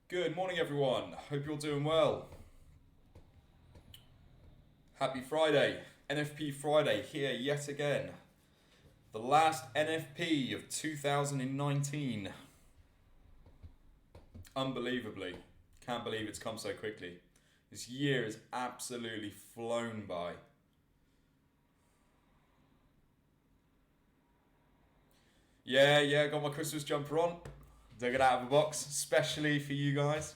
Good morning, everyone. Hope you're doing well. Happy Friday. NFP Friday here yet again. The last NFP of 2019. Unbelievably. Can't believe it's come so quickly. This year has absolutely flown by. Yeah, got my Christmas jumper on. Dug it out of a box, especially for you guys.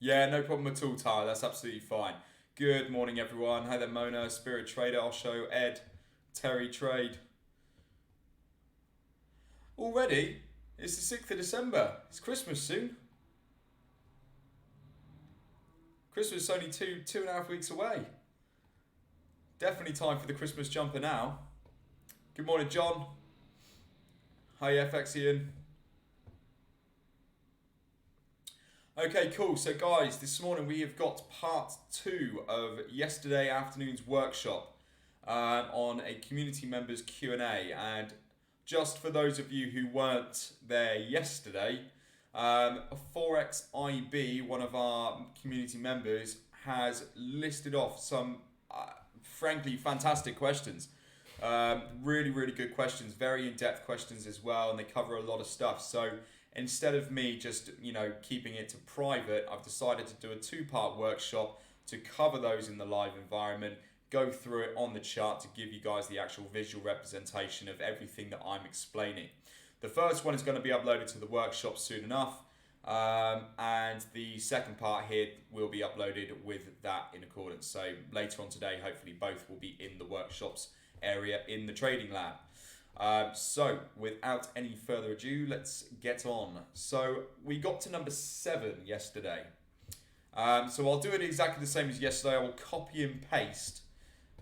Yeah, no problem at all, Tyler. That's absolutely fine. Good morning, everyone. Hi there, Mona, Spirit Trader, Osho, Ed, Terry Trade. Already? It's the 6th of December. It's Christmas soon. Christmas is only two and a half weeks away. Definitely time for the Christmas jumper now. Good morning, John. Hi, FX Ian. Okay, cool. So, guys, this morning we have got part two of yesterday afternoon's workshop on a community members Q&A. And just for those of you who weren't there yesterday, Forex IB, one of our community members, has listed off some, frankly, fantastic questions. Really good questions, very in-depth questions as well, and they cover a lot of stuff. So instead of me just keeping it to private, I've decided to do a two-part workshop to cover those in the live environment, go through it on the chart to give you guys the actual visual representation of everything that I'm explaining. The first one is going to be uploaded to the workshop soon enough, and the second part here will be uploaded with that in accordance. So later on today, hopefully both will be in the workshops area in the trading lab. So without any further ado, let's get on. So we got to number 7 yesterday. So I'll do it exactly the same as yesterday. I will copy and paste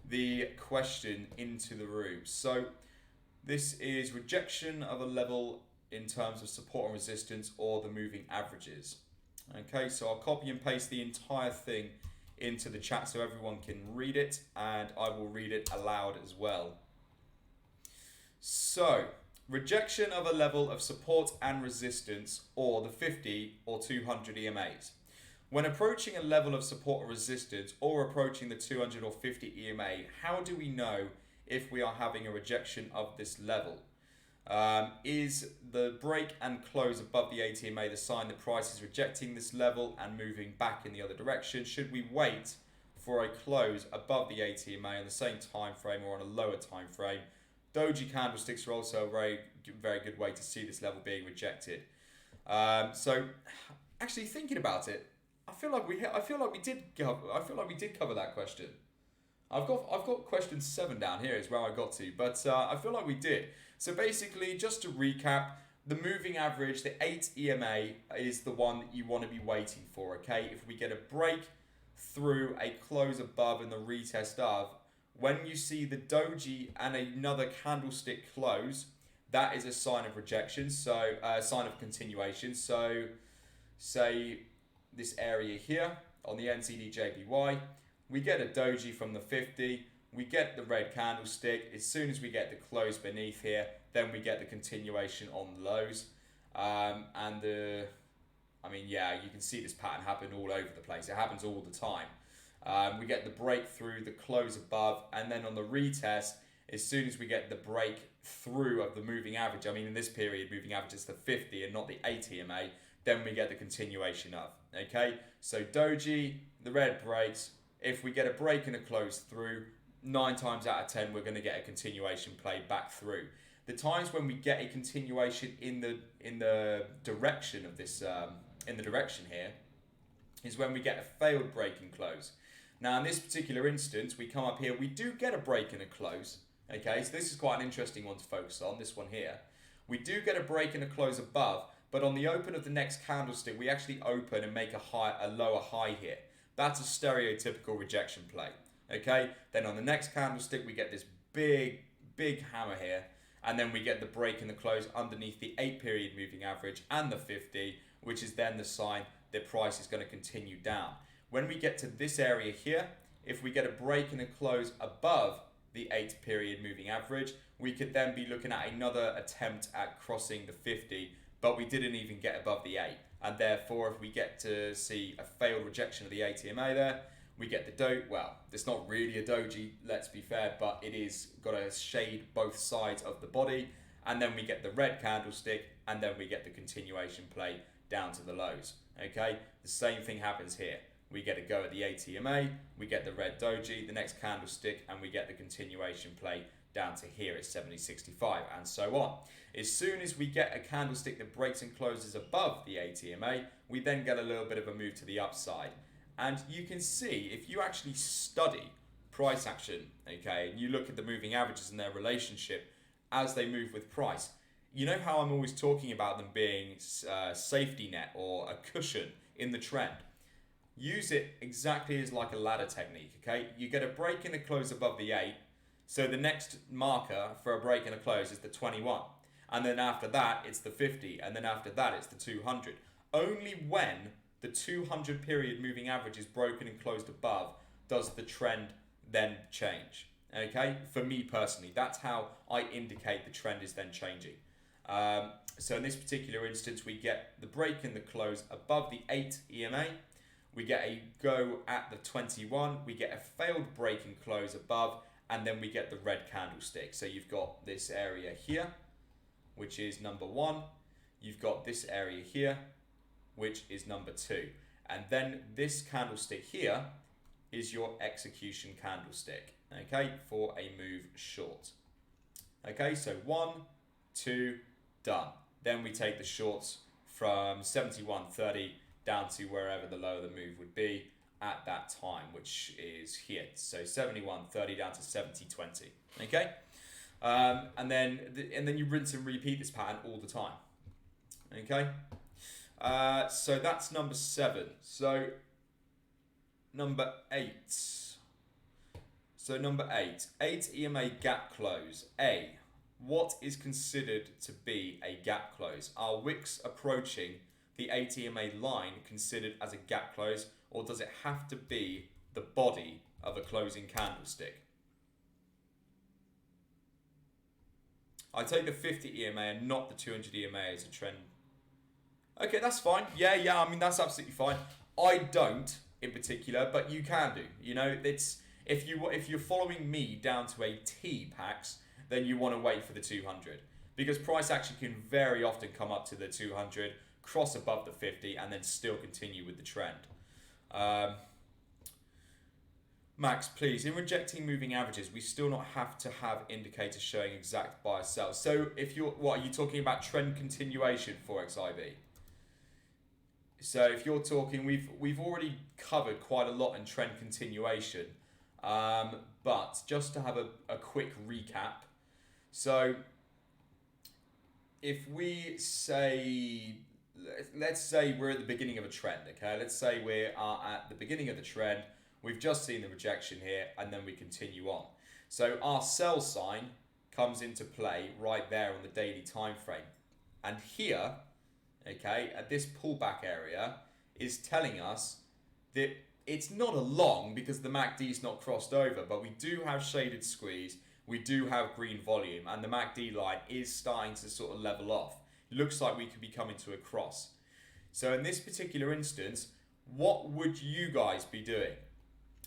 the question into the room. So this is rejection of a level in terms of support and resistance or the moving averages. Okay, so I'll copy and paste the entire thing into the chat so everyone can read it, and I will read it aloud as well. So, rejection of a level of support and resistance or the 50 or 200 EMAs. When approaching a level of support or resistance or approaching the 200 or 50 EMA, how do we know if we are having a rejection of this level? Is the break and close above the ATMA the sign the price is rejecting this level and moving back in the other direction? Should we wait for a close above the ATMA on the same time frame or on a lower time frame? Doji candlesticks are also a very good way to see this level being rejected. So, actually thinking about it, I feel like we did cover that question. I've got question 7 down here is where I got to, but I feel like we did. So basically, just to recap, the moving average, the 8 EMA, is the one that you want to be waiting for. Okay, if we get a break through a close above and the retest of, when you see the doji and another candlestick close, that is a sign of rejection. So a sign of continuation. So say this area here on the NZD JPY, we get a doji from the 50, we get the red candlestick. As soon as we get the close beneath here, then we get the continuation on the lows. You can see this pattern happen all over the place. It happens all the time. We get the breakthrough, the close above, and then on the retest, as soon as we get the breakthrough of the moving average, in this period, moving average is the 50 and not the 80 EMA, then we get the continuation of. Okay, so doji, the red breaks. If we get a break and a close through, 9 times out of 10, we're going to get a continuation play back through. The times when we get a continuation in the direction of this, in the direction here, is when we get a failed break and close. Now, in this particular instance, we come up here, we do get a break and a close. Okay, so this is quite an interesting one to focus on, this one here. We do get a break and a close above, but on the open of the next candlestick, we actually open and make a lower high here. That's a stereotypical rejection play. Okay, then on the next candlestick, we get this big hammer here, and then we get the break and the close underneath the 8 period moving average and the 50, which is then the sign that price is going to continue down. When we get to this area here, if we get a break and a close above the 8 period moving average. We could then be looking at another attempt at crossing the 50, but we didn't even get above the 8. And therefore, if we get to see a failed rejection of the ATMA there, we get the doji. Well, it's not really a doji, let's be fair, but it is got to shade both sides of the body. And then we get the red candlestick, and then we get the continuation play down to the lows. Okay, the same thing happens here. We get a go at the ATMA, we get the red doji, the next candlestick, and we get the continuation play down to here at 70.65, and so on. As soon as we get a candlestick that breaks and closes above the ATMA, we then get a little bit of a move to the upside. And you can see, if you actually study price action, okay, and you look at the moving averages and their relationship as they move with price, you know how I'm always talking about them being a safety net or a cushion in the trend. Use it exactly as like a ladder technique, okay? You get a break and a close above the 8, so the next marker for a break and a close is the 21. And then after that, it's the 50, and then after that, it's the 200. Only when the 200 period moving average is broken and closed above does the trend then change, okay? For me personally, that's how I indicate the trend is then changing. So in this particular instance, we get the break and the close above the 8 EMA. We get a go at the 21. We get a failed break and close above, and then we get the red candlestick. So you've got this area here, which is number 1. You've got this area here, which is number 2. And then this candlestick here is your execution candlestick, okay, for a move short. Okay, so 1, 2, done. Then we take the shorts from 71.30 down to wherever the low of the move would be at that time, which is here. So 71.30 down to 70.20. Okay, and then you rinse and repeat this pattern all the time. Okay, so that's number 7. So number 8. So number 8, 8 EMA gap close. A. What is considered to be a gap close? Are wicks approaching the 8 EMA line considered as a gap close, or does it have to be the body of a closing candlestick? I take the 50 EMA and not the 200 EMA as a trend. Okay, that's fine. Yeah, I mean, that's absolutely fine. I don't in particular, but you can do. You know, it's if you're following me down to a T PAX, then you want to wait for the 200, because price action can very often come up to the 200, cross above the 50, and then still continue with the trend. Max, please, in rejecting moving averages, we still not have to have indicators showing exact buy or sell. So if you're, what are you talking about, trend continuation for XIV? So if you're talking, we've already covered quite a lot in trend continuation, but just to have a quick recap. So if we say, let's say we're at the beginning of a trend, okay? Let's say we are at the beginning of the trend. We've just seen the rejection here, and then we continue on. So our sell sign comes into play right there on the daily time frame. And here, okay, at this pullback area is telling us that it's not a long because the MACD is not crossed over, but we do have shaded squeeze. We do have green volume, and the MACD line is starting to sort of level off. Looks like we could be coming to a cross. So in this particular instance, what would you guys be doing?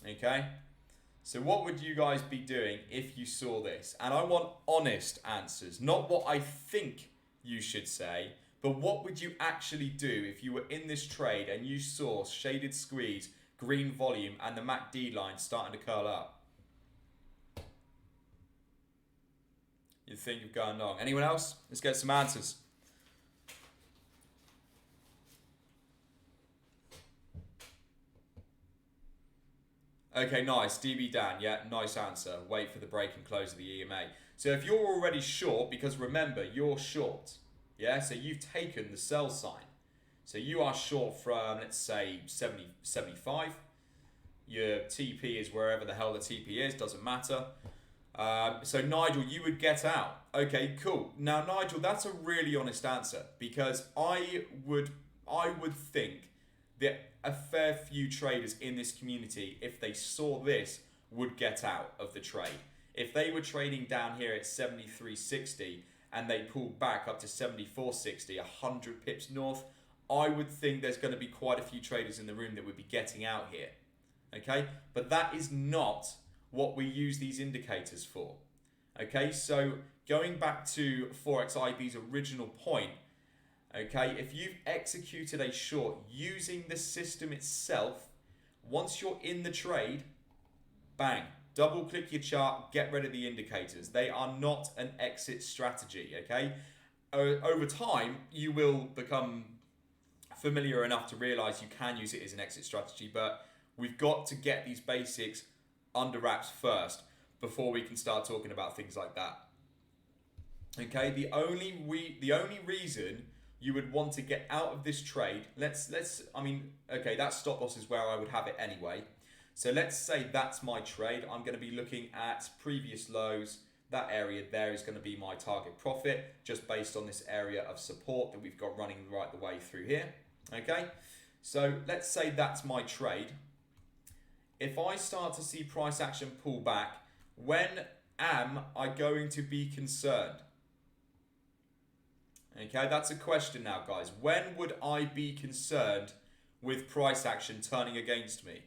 Okay, so what would you guys be doing if you saw this? And I want honest answers, not what I think you should say, but what would you actually do if you were in this trade and you saw shaded squeeze, green volume, and the MACD line starting to curl up? You think you've gone long. Anyone else? Let's get some answers. Okay, nice. DB Dan, yeah, nice answer. Wait for the break and close of the EMA. So if you're already short, because remember, you're short, yeah? So you've taken the sell sign. So you are short from, let's say, 70, 75. Your TP is wherever the hell the TP is, doesn't matter. So Nigel, you would get out. Okay, cool. Now Nigel, that's a really honest answer, because I would think that a fair few traders in this community, if they saw this, would get out of the trade. If they were trading down here at 73.60 and they pulled back up to 74.60, 100 pips north, I would think there's going to be quite a few traders in the room that would be getting out here. Okay, but that is not what we use these indicators for. Okay, so going back to Forex IB's original point, okay, if you've executed a short using the system itself, once you're in the trade, bang, double click your chart, get rid of the indicators. They are not an exit strategy, okay? Over time, you will become familiar enough to realize you can use it as an exit strategy, but we've got to get these basics under wraps first before we can start talking about things like that. Okay, the only reason you would want to get out of this trade, okay, that stop loss is where I would have it anyway. So let's say that's my trade. I'm going to be looking at previous lows. That area there is going to be my target profit, just based on this area of support that we've got running right the way through here. Okay, so let's say that's my trade. If I start to see price action pull back, when am I going to be concerned? Okay, that's a question now, guys. When would I be concerned with price action turning against me?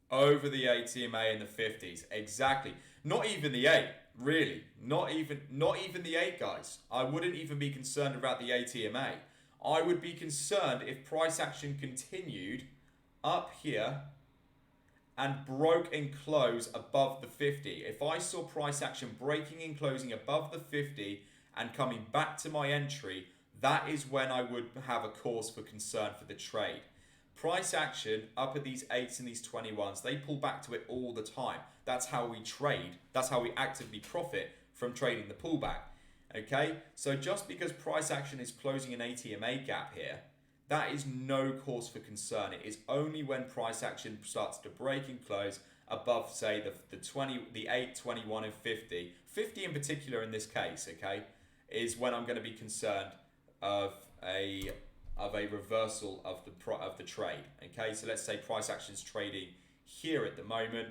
Over the ATMA in the 50s, exactly. Not even the 8, really. Not even the 8, guys. I wouldn't even be concerned about the ATMA. I would be concerned if price action continued up here and broke and close above the 50. If I saw price action breaking and closing above the 50 and coming back to my entry, that is when I would have a cause for concern for the trade. Price action up at these 8s and these 21s, they pull back to it all the time. That's how we trade. That's how we actively profit from trading the pullback. Okay, so just because price action is closing an ATMA gap here, that is no cause for concern. It is only when price action starts to break and close above, say, the 8, 21, and 50. 50 in particular in this case, okay, is when I'm going to be concerned of a reversal of the trade. Okay, so let's say price action is trading here at the moment.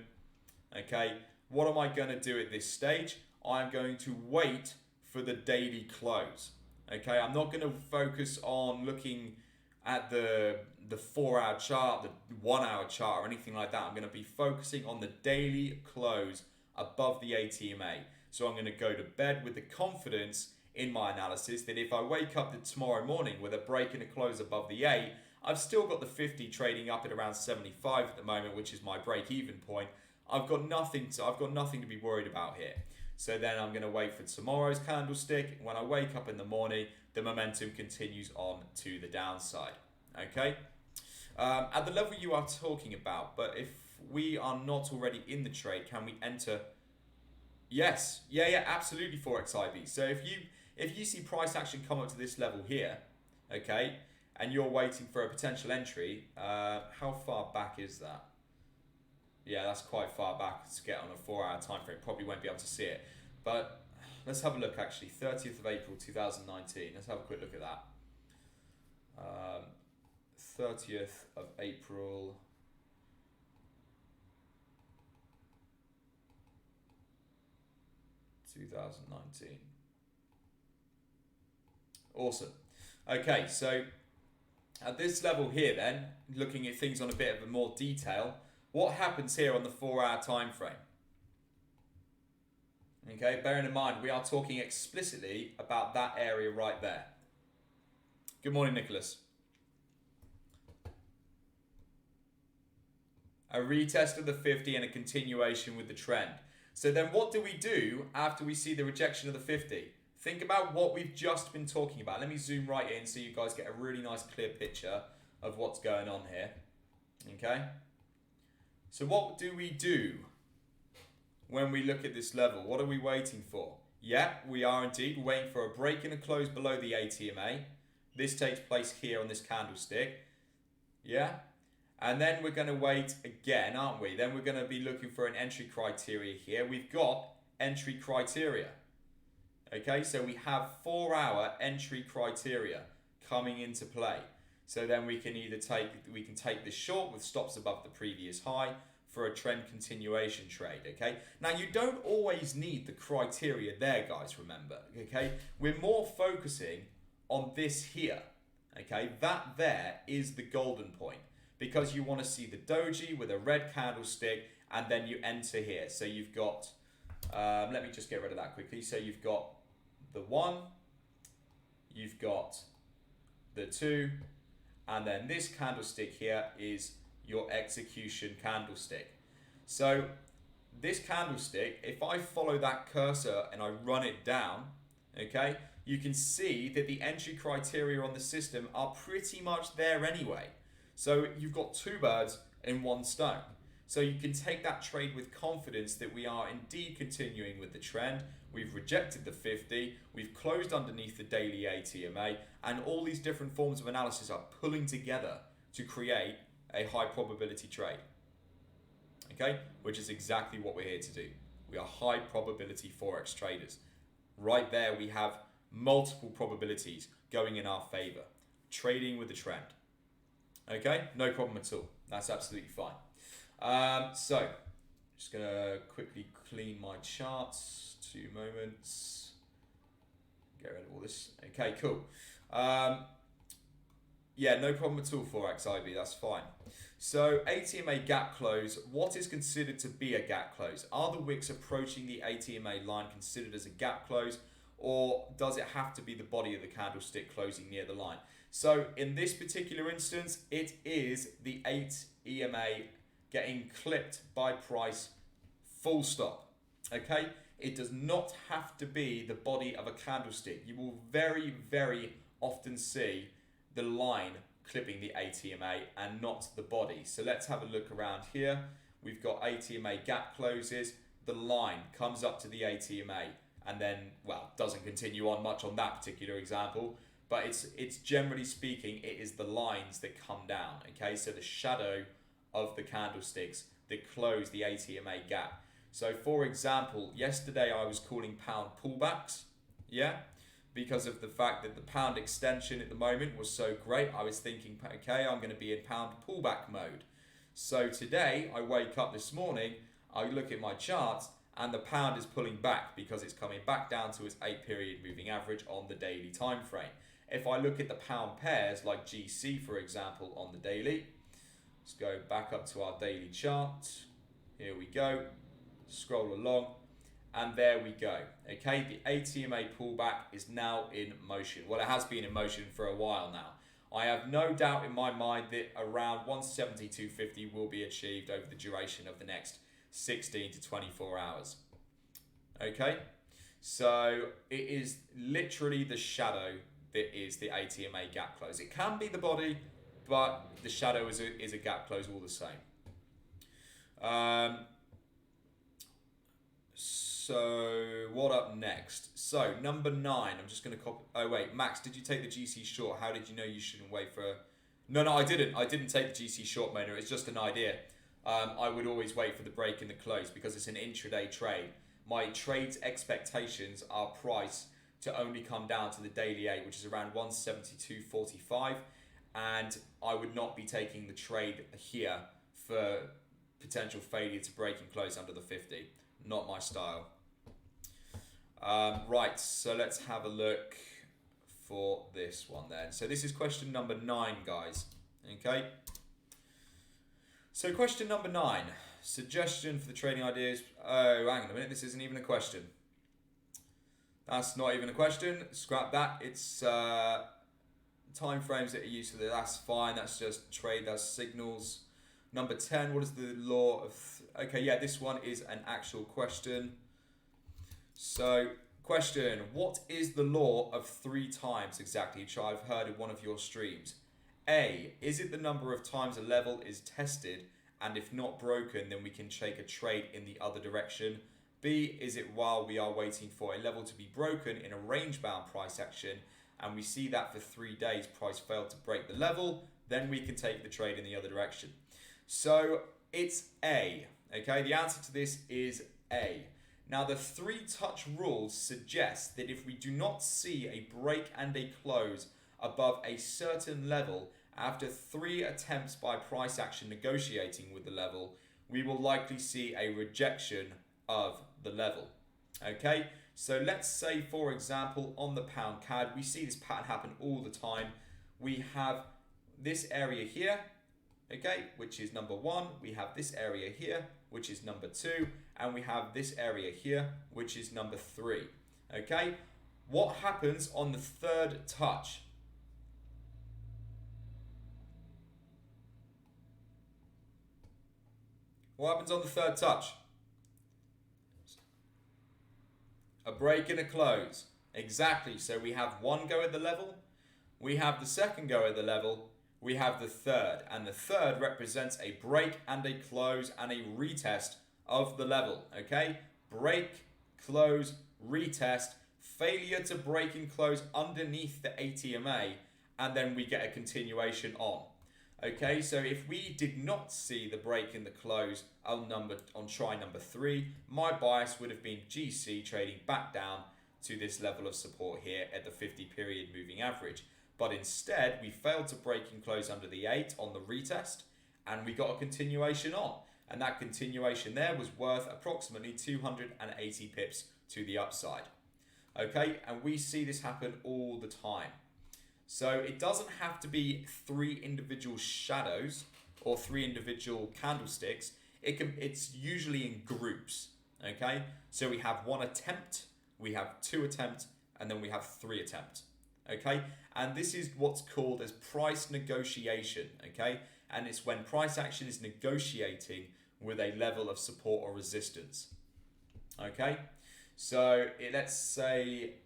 Okay, what am I going to do at this stage? I'm going to wait for the daily close. Okay, I'm not going to focus on looking at the 4-hour chart, the 1-hour chart, or anything like that. I'm going to be focusing on the daily close above the ATMA. So I'm going to go to bed with the confidence in my analysis that if I wake up tomorrow morning with a break and a close above the 8, I've still got the 50 trading up at around 75 at the moment, which is my break-even point. I've got nothing to be worried about here. So then I'm going to wait for tomorrow's candlestick. When I wake up in the morning, the momentum continues on to the downside. Okay? At the level you are talking about, but if we are not already in the trade, can we enter? Yes. Yeah, absolutely, Forex IB. So if you see price action come up to this level here, okay, and you're waiting for a potential entry, how far back is that? Yeah, that's quite far back to get on a 4-hour time frame. Probably won't be able to see it. But let's have a look actually. 30th of April 2019. Let's have a quick look at that. 30th of April. (2019). Awesome. Okay, so at this level here then, looking at things on a bit of a more detail, what happens here on the 4-hour time frame? Okay, bearing in mind we are talking explicitly about that area right there. Good morning, Nicholas. A retest of the 50 and a continuation with the trend. So then what do we do after we see the rejection of the 50? Think about what we've just been talking about. Let me zoom right in so you guys get a really nice clear picture of what's going on here. Okay? So what do we do when we look at this level? What are we waiting for? Yeah, we are indeed. We're waiting for a break and a close below the ATMA. This takes place here on this candlestick. Yeah? And then we're going to wait again, aren't we? Then we're going to be looking for an entry criteria here. We've got entry criteria. Okay, so we have 4-hour entry criteria coming into play. So then we can either take this short with stops above the previous high for a trend continuation trade, okay? Now, you don't always need the criteria there, guys, remember, okay? We're more focusing on this here, okay? That there is the golden point because you want to see the doji with a red candlestick and then you enter here. So you've got, let me just get rid of that quickly. So you've got the 1, you've got the 2, and then this candlestick here is your execution candlestick. So this candlestick, if I follow that cursor and I run it down, okay, you can see that the entry criteria on the system are pretty much there anyway. So you've got 2 birds in 1 stone. So you can take that trade with confidence that we are indeed continuing with the trend. We've rejected the 50, we've closed underneath the daily ATMA, and all these different forms of analysis are pulling together to create a high probability trade. Okay, which is exactly what we're here to do. We are high probability Forex traders. Right there we have multiple probabilities going in our favor. Trading with the trend. Okay, no problem at all. That's absolutely fine. So, just going to quickly clean my charts. 2 moments. Get rid of all this. Okay, cool. Yeah, no problem at all, Forex IB, that's fine. So, ATMA gap close. What is considered to be a gap close? Are the wicks approaching the ATMA line considered as a gap close, or does it have to be the body of the candlestick closing near the line? So, in this particular instance, it is the 8 EMA getting clipped by price, full stop. Okay? It does not have to be the body of a candlestick. You will very, very often see the line clipping the ATMA and not the body. So let's have a look around here. We've got ATMA gap closes. The line comes up to the ATMA and then, well, doesn't continue on much on that particular example. But it's generally speaking, it is the lines that come down. Okay, so the shadow of the candlesticks that close the ATMA gap. So for example, yesterday I was calling pound pullbacks, yeah, because of the fact that the pound extension at the moment was so great. I was thinking, okay, I'm going to be in pound pullback mode. So today I wake up this morning, I look at my charts and the pound is pulling back because it's coming back down to its 8-period moving average on the daily time frame. If I look at the pound pairs like GC, for example, on the daily, let's go back up to our daily chart. Here we go. Scroll along, and there we go. Okay, the ATMA pullback is now in motion. Well, it has been in motion for a while now. I have no doubt in my mind that around 170.250 will be achieved over the duration of the next 16 to 24 hours. Okay, so it is literally the shadow that is the ATMA gap close. It can be the body, but the shadow is a gap close all the same. So what up next? So number 9, I'm just going to copy. Oh wait, Max, did you take the GC short? How did you know you shouldn't wait for? No, I didn't. I didn't take the GC short, Mona. It's just an idea. I would always wait for the break in the close because it's an intraday trade. My trade's expectations are price to only come down to the daily 8, which is around 172.45, and I would not be taking the trade here for potential failure to break and close under the 50. Not my style. Right, so let's have a look for this one then. So this is question number 9, guys. Okay. So question number 9. Suggestion for the trading ideas. Oh, hang on a minute. This isn't even a question. That's not even a question. Scrap that. It's time frames that are used for that. That's fine. That's just trade. That's signals. Number 10, what is the law of... Okay, yeah, this one is an actual question. So, question, what is the law of 3 times exactly, which I've heard in one of your streams? A, is it the number of times a level is tested, and if not broken, then we can take a trade in the other direction? B, is it while we are waiting for a level to be broken in a range-bound price action, and we see that for 3 days price failed to break the level, then we can take the trade in the other direction. So it's A, okay? The answer to this is A. Now the 3-touch rule suggests that if we do not see a break and a close above a certain level after 3 attempts by price action negotiating with the level, we will likely see a rejection of the level. Okay, so let's say, for example, on the pound CAD, we see this pattern happen all the time. We have this area here, okay, which is number 1. We have this area here, which is number 2. And we have this area here, which is number 3. Okay, what happens on the third touch? What happens on the third touch? A break and a close. Exactly. So we have one go at the level, we have the second go at the level, we have the third. And the third represents a break and a close and a retest of the level. Okay? Break, close, retest, failure to break and close underneath the ATMA, and then we get a continuation on. Okay, so if we did not see the break in the close on try number 3, my bias would have been GC trading back down to this level of support here at the 50 period moving average. But instead, we failed to break and close under the 8 on the retest, and we got a continuation on. And that continuation there was worth approximately 280 pips to the upside. Okay, and we see this happen all the time. So it doesn't have to be 3 individual shadows or 3 individual candlesticks. It's usually in groups. Okay, so we have 1 attempt, we have 2 attempts, and then we have 3 attempts. Okay, and this is what's called as price negotiation. Okay, and it's when price action is negotiating with a level of support or resistance. Okay, so let's say.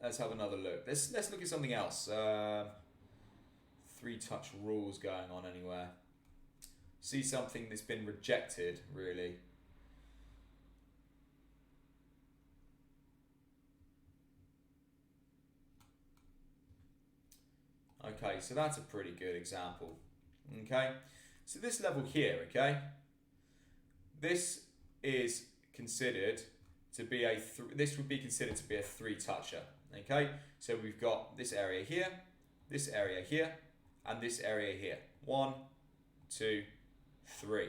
Let's have another look. Let's look at something else. 3-touch rules going on anywhere. See something that's been rejected, really. Okay, so that's a pretty good example. Okay, so this level here, okay, this is considered to be this would be considered to be a 3-toucher. Okay, so we've got this area here, and this area here. 1, 2, 3.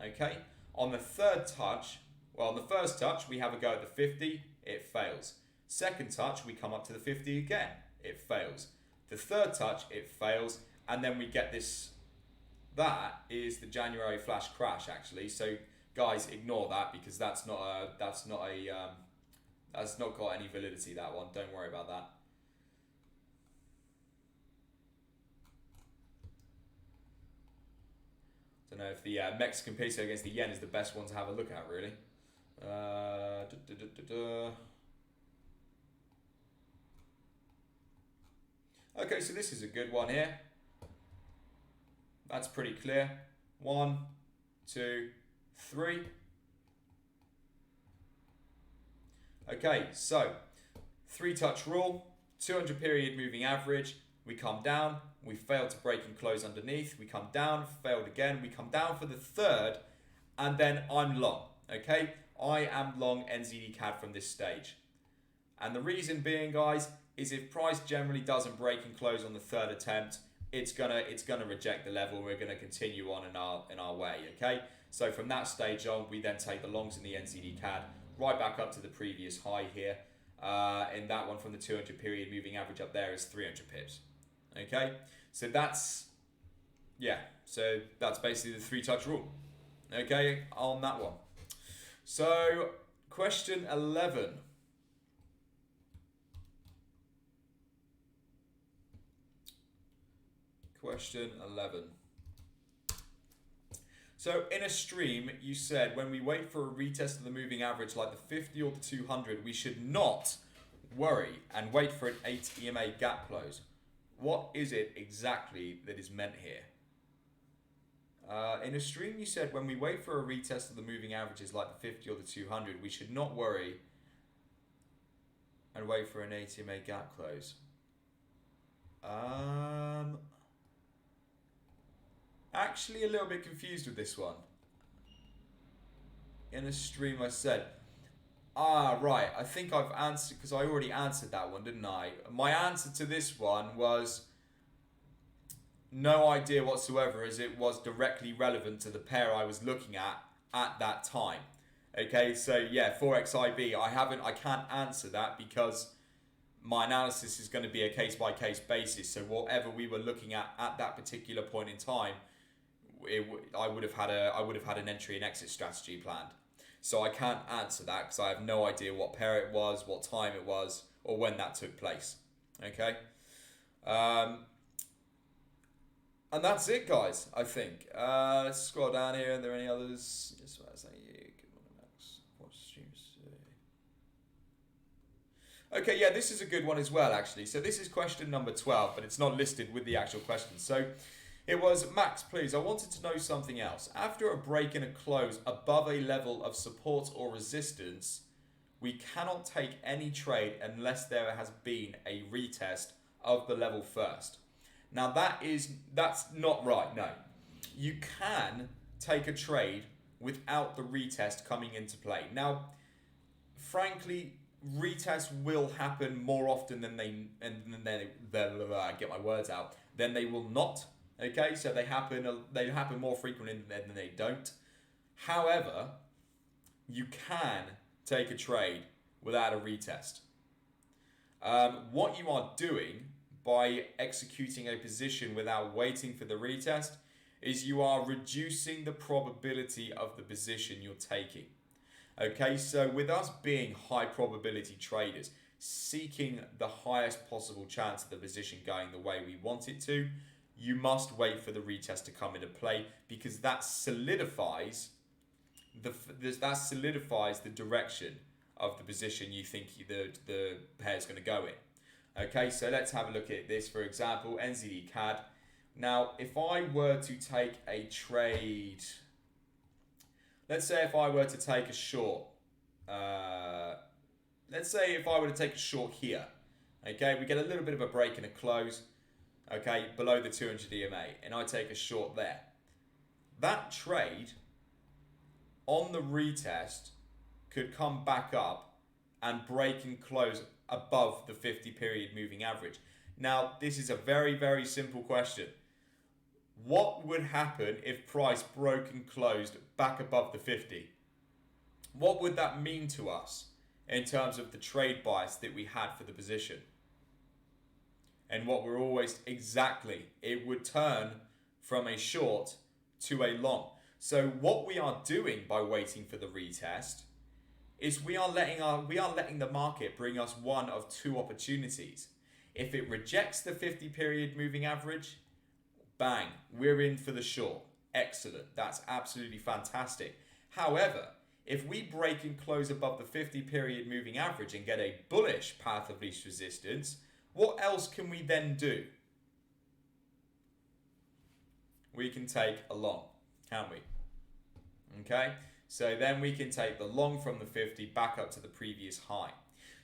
Okay, on the third touch, well, on the first touch, we have a go at the 50, it fails. Second touch, we come up to the 50 again, it fails. The third touch, it fails, and then we get this. That is the January flash crash, actually. So guys, ignore that because that's not got any validity, that one. Don't worry about that. Don't know if the Mexican peso against the yen is the best one to have a look at, really. Okay, so this is a good one here. That's pretty clear. 1, 2, 3. Okay, so 3-touch rule, 200 period moving average. We come down, we failed to break and close underneath. We come down, failed again. We come down for the third, and then I'm long. Okay, I am long NZD CAD from this stage, and the reason being, guys, is if price generally doesn't break and close on the third attempt, it's gonna reject the level. We're gonna continue on in our way. Okay, so from that stage on, we then take the longs in the NZD CAD right back up to the previous high here. In that one from the 200 period moving average up there is 300 pips. Okay, so that's basically the 3-touch rule. Okay, on that one. So question 11. Question 11. So in a stream, you said when we wait for a retest of the moving average like the 50 or the 200, we should not worry and wait for an 8 EMA gap close. What is it exactly that is meant here? In a stream, you said when we wait for a retest of the moving averages like the 50 or the 200, we should not worry and wait for an 8 EMA gap close. Actually a little bit confused with this one. In a stream I said, right, I think I've answered, because I already answered that one, didn't I? My answer to this one was, No idea whatsoever, as it was directly relevant to the pair I was looking at that time. Okay, so yeah, Forex IB, I can't answer that because my analysis is going to be a case by case basis. So whatever we were looking at that particular point in time, I would have had an entry and exit strategy planned. So I can't answer that because I have no idea what pair it was, what time it was, or when that took place. Okay. Um, and that's it, guys. I think. Let's scroll down here. Are there any others? Yes, well, thank you. Good morning, Max. What streams today? Okay, yeah, this is a good one as well, actually. So this is question number 12, but it's not listed with the actual question. So it was, Max, please, I wanted to know something else. After a break and a close above a level of support or resistance, we cannot take any trade unless there has been a retest of the level first. Now that's not right. No, you can take a trade without the retest coming into play. Now, frankly, retests will happen more often than get my words out. Then they will not. Okay, so they happen more frequently than they don't. However, you can take a trade without a retest. What you are doing by executing a position without waiting for the retest is you are reducing the probability of the position you're taking. Okay, so with us being high probability traders, seeking the highest possible chance of the position going the way we want it to, you must wait for the retest to come into play because that solidifies the direction of the position you think the pair is going to go in. Okay, so let's have a look at this. For example, NZD CAD. Now, if I were to take a trade, let's say if I were to take a short, let's say if I were to take a short here, okay, we get a little bit of a break and a close, okay, below the 200 EMA, and I take a short there. That trade on the retest could come back up and break and close above the 50 period moving average. Now, this is a very, very simple question. What would happen if price broke and closed back above the 50? What would that mean to us in terms of the trade bias that we had for the position? And what we're always exactly, it would turn from a short to a long. So what we are doing by waiting for the retest is we are letting the market bring us one of two opportunities. If it rejects the 50 period moving average, bang, we're in for the short. Excellent. That's absolutely fantastic. However, if we break and close above the 50 period moving average and get a bullish path of least resistance, what else can we then do? We can take a long, can't we? Okay? So then we can take the long from the 50 back up to the previous high.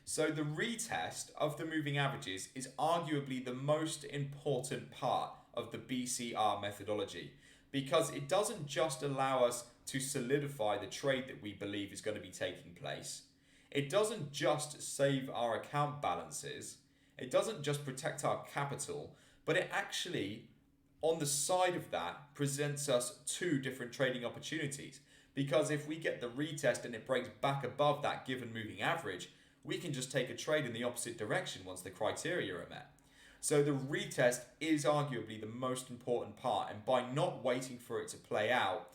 So the retest of the moving averages is arguably the most important part of the BCR methodology because it doesn't just allow us to solidify the trade that we believe is going to be taking place. It doesn't just save our account balances. It doesn't just protect our capital, but it actually, on the side of that, presents us two different trading opportunities. Because if we get the retest and it breaks back above that given moving average, we can just take a trade in the opposite direction once the criteria are met. So the retest is arguably the most important part, and by not waiting for it to play out,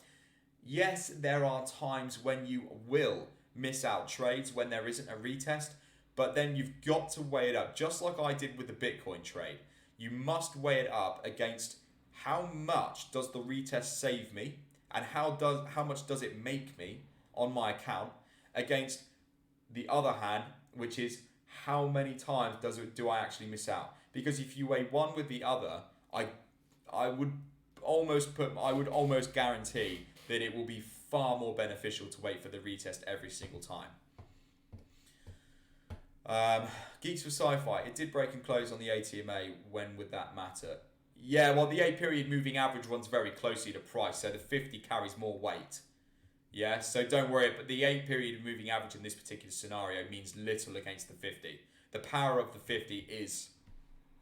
yes, there are times when you will miss out trades when there isn't a retest, but then you've got to weigh it up, just like I did with the Bitcoin trade. You must weigh it up against how much does the retest save me, and how much does it make me on my account, against the other hand, which is how many times do I actually miss out? Because if you weigh one with the other, I would almost guarantee that it will be far more beneficial to wait for the retest every single time. Geeks for Sci-Fi, it did break and close on the ATMA. When would that matter? Yeah, well, the 8 period moving average runs very closely to price, so the 50 carries more weight. Yeah, so don't worry, but the 8 period moving average in this particular scenario means little against the 50. The power of the 50 is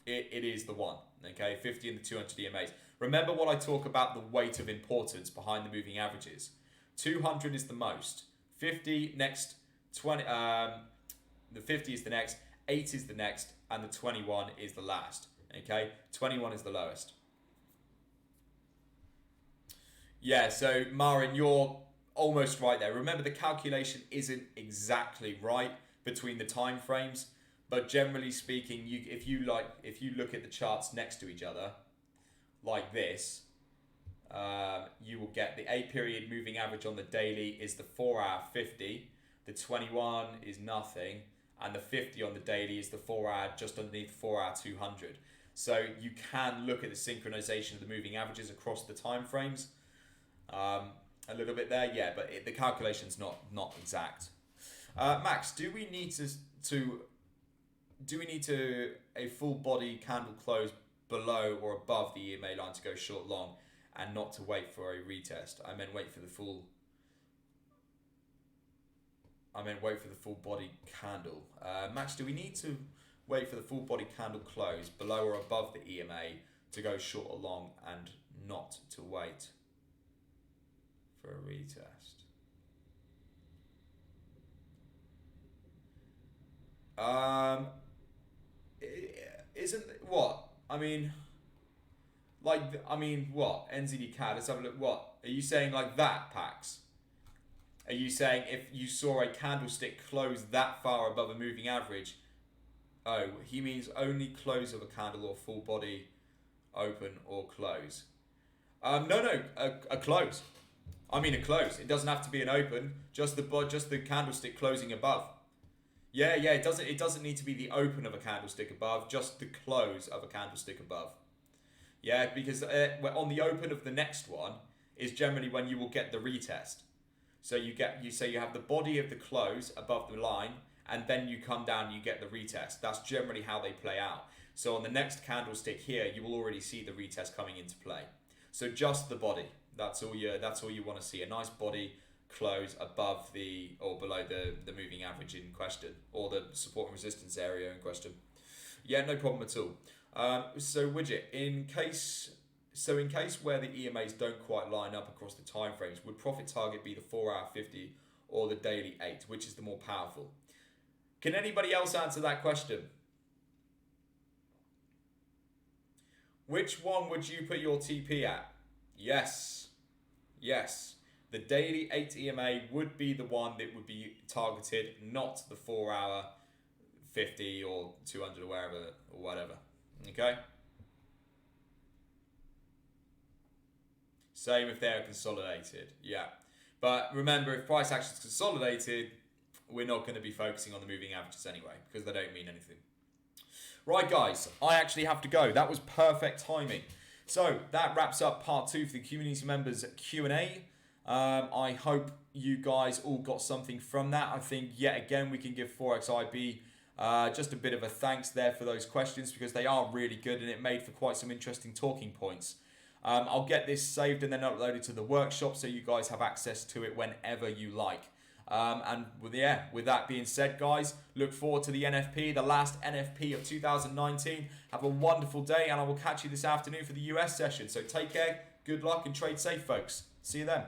it is the one. Okay, 50 and the 200 EMAs. Remember what I talk about the weight of importance behind the moving averages. 200 is the most. 50 next. 20. The 50 is the next. 8 is the next, and the 21 is the last. Okay, 21 is the lowest. Yeah, so Marin, you're almost right there. Remember, the calculation isn't exactly right between the time frames, but generally speaking, if you look at the charts next to each other, like this, you will get the 8-period moving average on the daily is the 4-hour 50, the 21 is nothing, and the 50 on the daily is the 4-hour just underneath 4-hour 200. So you can look at the synchronization of the moving averages across the time frames. A little bit there, yeah, but the calculation's not exact. Max, do we need a full body candle close below or above the EMA line to go short long, and not to wait for a retest? I meant wait for the full body candle. Max, do we need to wait for the full body candle close below or above the EMA to go short or long, and not to wait for a retest? Isn't what? I mean, what? NZD CAD, let's have a look. What? Are you saying like that, Pax? Are you saying if you saw a candlestick close that far above a moving average? Oh, he means only close of a candle or full body open or close. No, a close. I mean a close. It doesn't have to be an open. Just the candlestick closing above. Yeah. It doesn't need to be the open of a candlestick above. Just the close of a candlestick above. Yeah, because on the open of the next one is generally when you will get the retest. So you have the body of the close above the line, and then you come down and you get the retest. That's generally how they play out. So on the next candlestick here, you will already see the retest coming into play. So just the body. That's all you want to see. A nice body close above or below the moving average in question, or the support and resistance area in question. Yeah, no problem at all. So Widget, in case where the EMAs don't quite line up across the time frames, would profit target be the 4-hour 50 or the daily 8? Which is the more powerful? Can anybody else answer that question? Which one would you put your TP at? Yes. The daily 8 EMA would be the one that would be targeted, not the 4-hour 50 or 200 or whatever. Okay? Same if they're consolidated. Yeah. But remember, if price action is consolidated, we're not going to be focusing on the moving averages anyway, because they don't mean anything. Right, guys, I actually have to go. That was perfect timing. So that wraps up part 2 for the community members Q&A. I hope you guys all got something from that. I think yet again we can give Forex IB just a bit of a thanks there for those questions, because they are really good and it made for quite some interesting talking points. I'll get this saved and then uploaded to the workshop so you guys have access to it whenever you like. And with that being said, guys, look forward to the NFP, the last NFP of 2019. Have a wonderful day, and I will catch you this afternoon for the US session. So take care, good luck, and trade safe, folks. See you then.